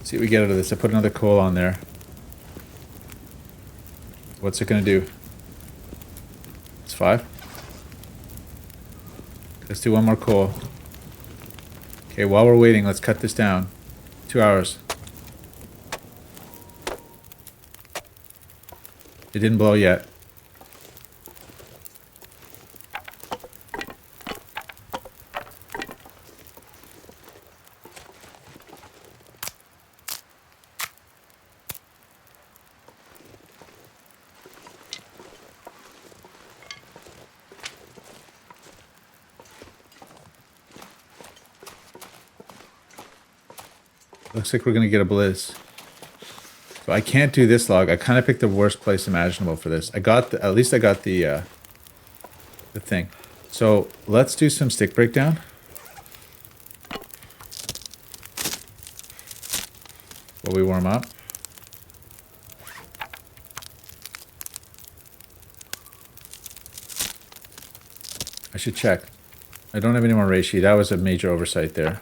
Speaker 1: See what we get out of this. I put another coal on there. What's it going to do? It's 5. Let's do one more coal. Okay, while we're waiting, let's cut this down. 2 hours. It didn't blow yet. Looks like we're gonna get a blizz. So I can't do this log. I kind of picked the worst place imaginable for this. At least I got the thing. So let's do some stick breakdown. While we warm up. I should check. I don't have any more reishi. That was a major oversight there.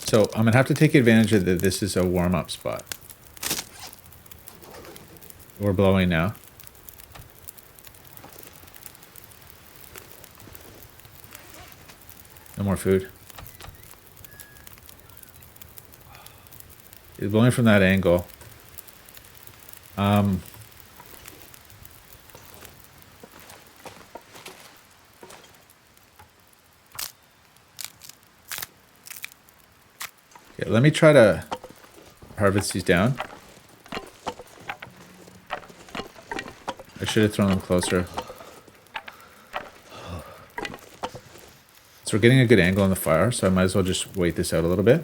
Speaker 1: So I'm gonna have to take advantage of that. This is a warm-up spot. We're blowing now. No more food. It's blowing from that angle. Okay, let me try to harvest these down. I should have thrown them closer. So we're getting a good angle on the fire, so I might as well just wait this out a little bit.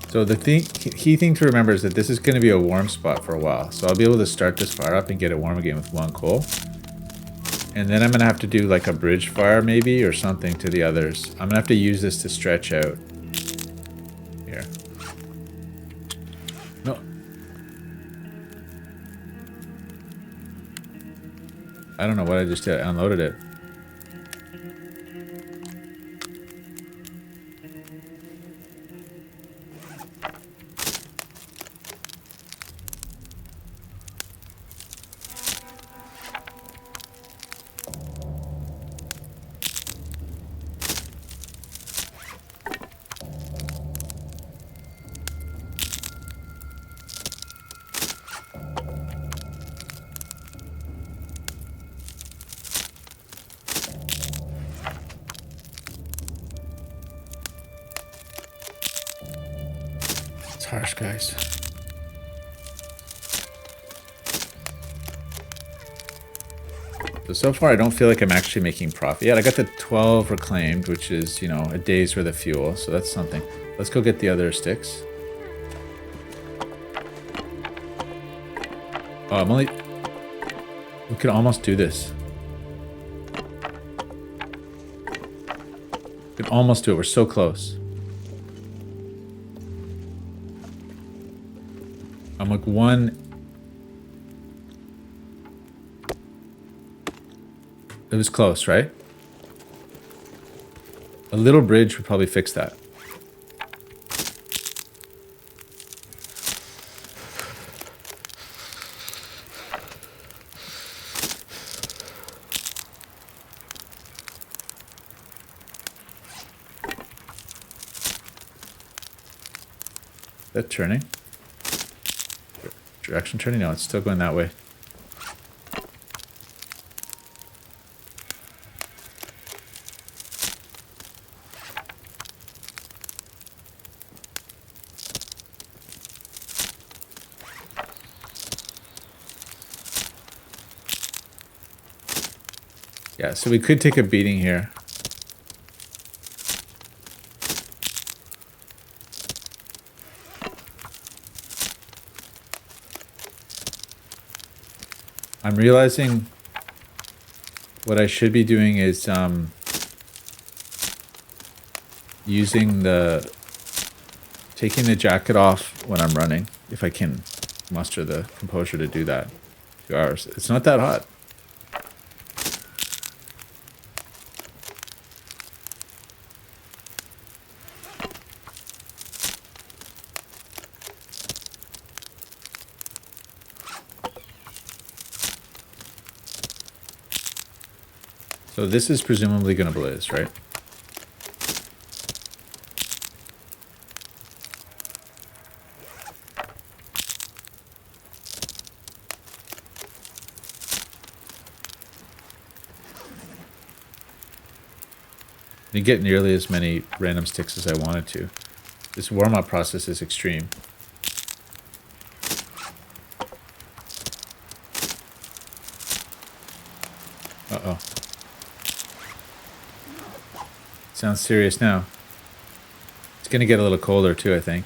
Speaker 1: So the key thing to remember is that this is going to be a warm spot for a while. So I'll be able to start this fire up and get it warm again with one coal. And then I'm going to have to do like a bridge fire maybe or something to the others. I'm going to have to use this to stretch out. Here. No. I don't know what I just did. I unloaded it. It's harsh, guys. So far I don't feel like I'm actually making profit yet. I got the 12 reclaimed, which is, you know, a day's worth of fuel, so that's something. Let's go get the other sticks. Oh, we could almost do this. We could almost do it. We're so close. I'm like one. It was close, right? A little bridge would probably fix that. That turning? Direction turning? No, it's still going that way. Yeah, so we could take a beating here. I'm realizing what I should be doing is taking the jacket off when I'm running, if I can muster the composure to do that. 2 hours. It's not that hot. So this is presumably going to blaze, right? You get nearly as many random sticks as I wanted to. This warm-up process is extreme. Uh-oh. Sounds serious now. It's going to get a little colder too, I think.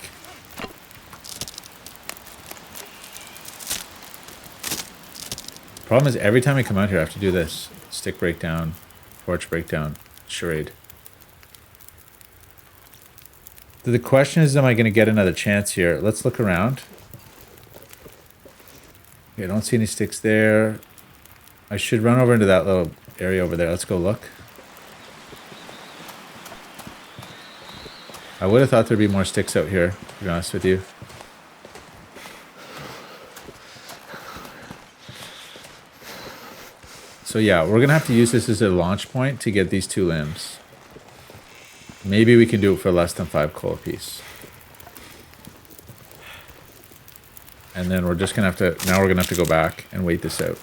Speaker 1: Problem is, every time I come out here, I have to do this. Stick breakdown, torch breakdown, charade. So the question is, am I going to get another chance here? Let's look around. Okay, I don't see any sticks there. I should run over into that little area over there. Let's go look. I would have thought there'd be more sticks out here, to be honest with you. So yeah, we're going to have to use this as a launch point to get these 2 limbs. Maybe we can do it for less than 5 coal apiece. And then we're just going to have to... Now we're going to have to go back and wait this out.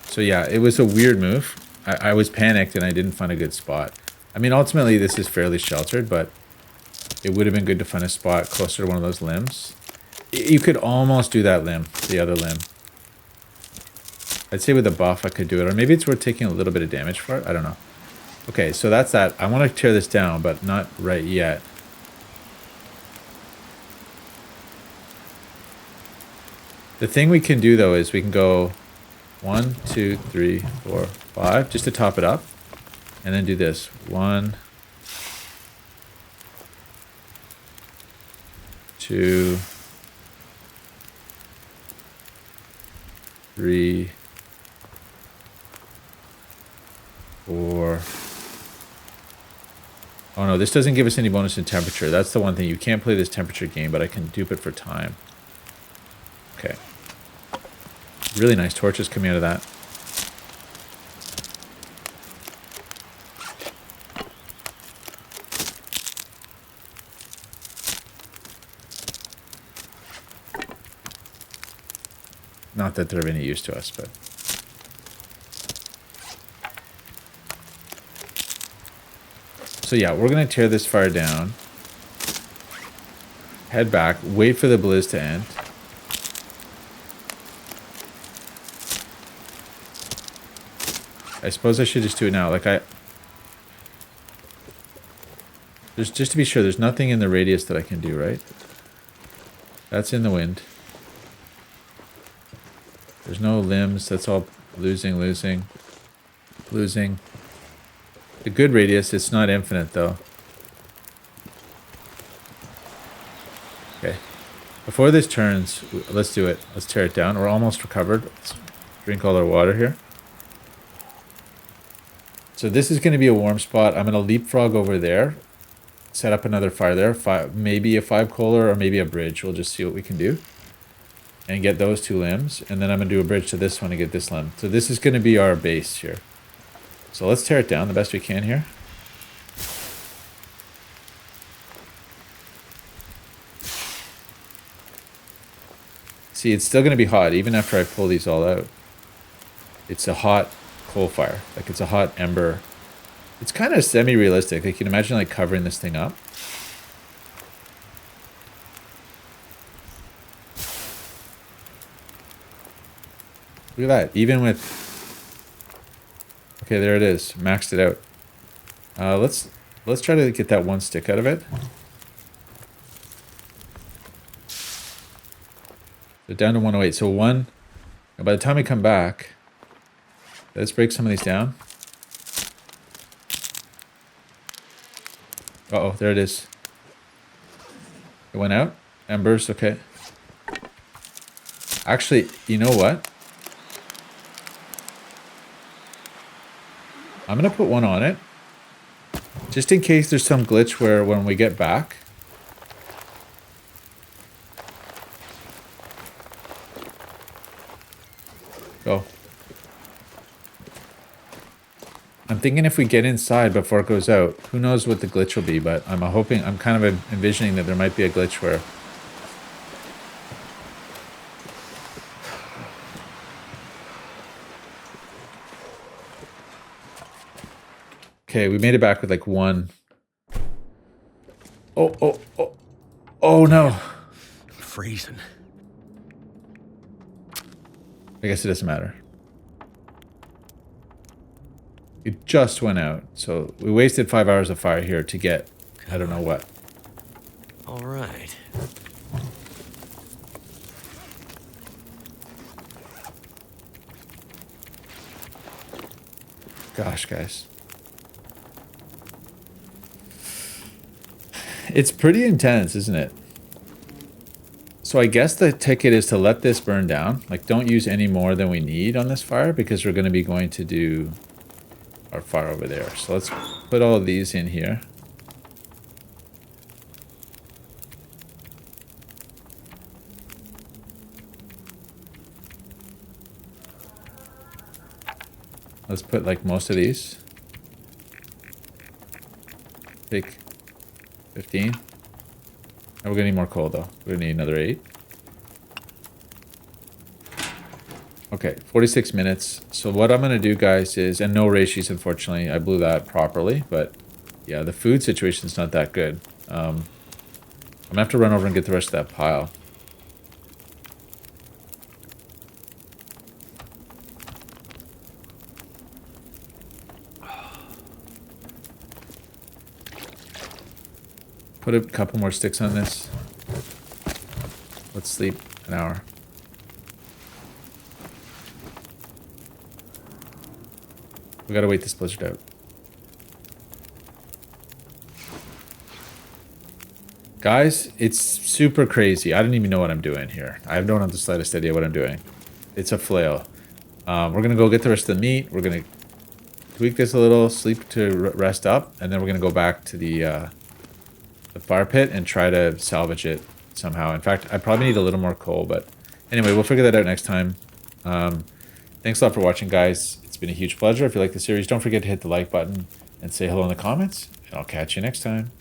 Speaker 1: So yeah, it was a weird move. I was panicked and I didn't find a good spot. I mean, ultimately this is fairly sheltered, but it would have been good to find a spot closer to one of those limbs. You could almost do that limb, the other limb. I'd say with a buff I could do it, or maybe it's worth taking a little bit of damage for it. I don't know. Okay, so that's that. I want to tear this down, but not right yet. The thing we can do though is we can go 1, 2, 3, 4, 5, just to top it up. And then do this. 1, 2, 3, 4. Oh no, this doesn't give us any bonus in temperature. That's the one thing. You can't play this temperature game, but I can dupe it for time. Okay. Really nice torches coming out of that. Not that they're of any use to us, but... So yeah, we're going to tear this fire down. Head back. Wait for the blizz to end. I suppose I should just do it now. Like there's, just to be sure, there's nothing in the radius that I can do, right? That's in the wind. There's no limbs. That's all losing. The good radius, it's not infinite though. Okay. Before this turns, let's do it. Let's tear it down. We're almost recovered. Let's drink all our water here. So this is going to be a warm spot. I'm going to leapfrog over there. Set up another fire there. Maybe a 5 coaler or maybe a bridge. We'll just see what we can do. And get those 2 limbs. And then I'm going to do a bridge to this one to get this limb. So this is going to be our base here. So let's tear it down the best we can here. See, it's still going to be hot even after I pull these all out. It's a hot coal fire. Like it's a hot ember. It's kind of semi-realistic. Like you can imagine like covering this thing up. Look at that. Even with... Okay, there it is. Maxed it out. Let's try to get that 1 stick out of it. So down to 108. So 1... By the time we come back... Let's break some of these down. Uh-oh, there it is. It went out. Embers, okay. Actually, you know what? I'm going to put one on it. Just in case there's some glitch where when we get back... Go. I'm thinking if we get inside before it goes out, who knows what the glitch will be, but I'm hoping, I'm kind of envisioning that there might be a glitch where... Okay, we made it back with like one. Oh no.
Speaker 2: I'm freezing.
Speaker 1: I guess it doesn't matter. It just went out, so we wasted 5 hours of fire here to get I don't know what.
Speaker 2: All right.
Speaker 1: Gosh, guys. It's pretty intense, isn't it? So I guess the ticket is to let this burn down. Like, don't use any more than we need on this fire because we're going to be going to do our fire over there. So let's put all of these in here. Let's put like most of these. Take 15. Oh, we're gonna need more coal though. We're gonna need another 8. Okay, 46 minutes. So what I'm gonna do, guys, is, and no ratios, unfortunately. I blew that properly, but yeah, the food situation's not that good. I'm gonna have to run over and get the rest of that pile. Put a couple more sticks on this. Let's sleep an hour. We gotta wait this blizzard out. Guys, it's super crazy. I don't even know what I'm doing here. I don't have the slightest idea what I'm doing. It's a flail. We're gonna go get the rest of the meat. We're gonna tweak this a little, sleep to rest up, and then we're gonna go back to the fire pit and try to salvage it somehow. In fact, I probably need a little more coal, but anyway, we'll figure that out next time. Thanks a lot for watching, guys. It's been a huge pleasure. If you like the series, don't forget to hit the like button and say hello in the comments, and I'll catch you next time.